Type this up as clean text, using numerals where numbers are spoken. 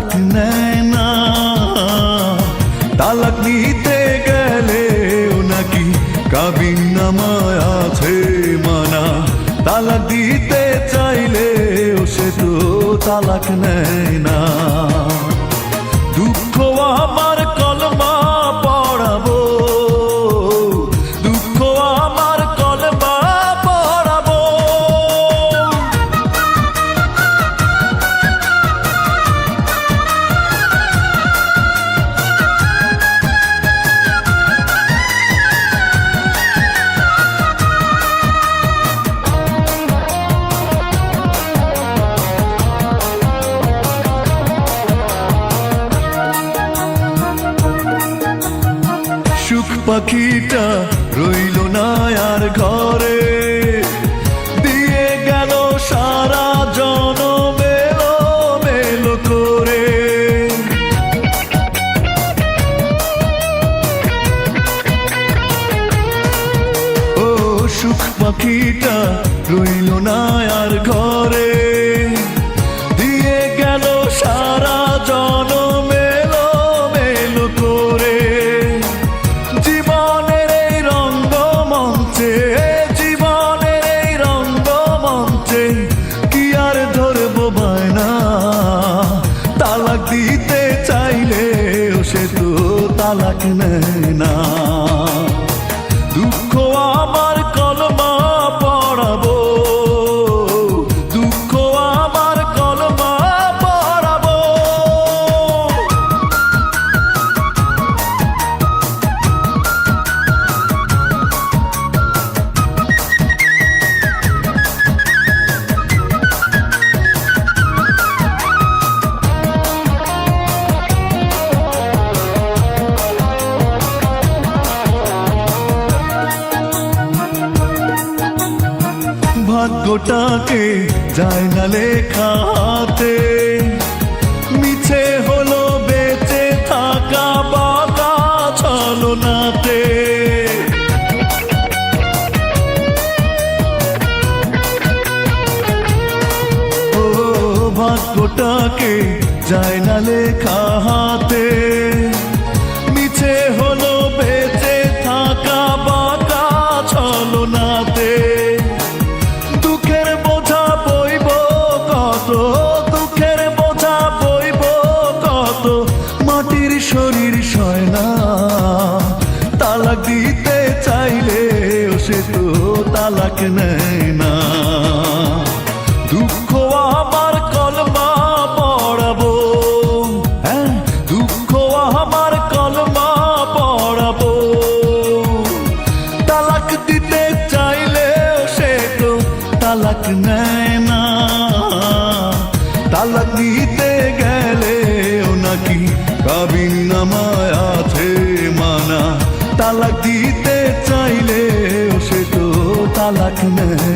তালাক নেয় না। তালাক নিতে গেলেও নাকি কাবিননামায় আছে মানা। তালাক দিতে চাইলেও সে তো তালাক নেয় না। দুঃখ আমার কলমা পড়াবো, দুঃখ আমার কলমা পড়াবো। সুখ পাখিটা রইল না আর ঘরে, দিয়ে গেল সারা জনম এলো মেলো করে। ও সুখ পাখিটা রইল না আর ঘরে, দিয়ে গেল সারা জনম এলো মেলো করে। জীবনের এই রঙ্গমঞ্চে কি আর ধরবো বায়না। তালাক দিতে চাইলেও সে তো তালাক নেয় না। দুঃখ আমার কলমা পড়াবো, দুঃখ আমার কলমা পড়াবো। ভাগ্যটাকে যায় না লেখা হাতে, মিছে হলো বেঁচে থাকা বাঁকা ছলনাতে। ও ভাগ্যটাকে যায় না লেখা হাতে, মিছে হলো বেঁচে থাকা বাঁকা ছলনাতে। দুঃখের বোঝা বইব কত, মাটির শরীর সয় না। তালাক দিতে চাইলেও সে তো তালাক নেয় না। দুঃখ আমার কলমা পড়াবো, হ্যাঁ দুঃখ আমার কলমা পড়াবো। তালাক দিতে চাইলেও সে তো তালাক নেয় না। তালাক দিতে গেলেও নাকি কাবিননামায় আছে মানা। তালাক দিতে চাইলেও সে তো তালাক নেয়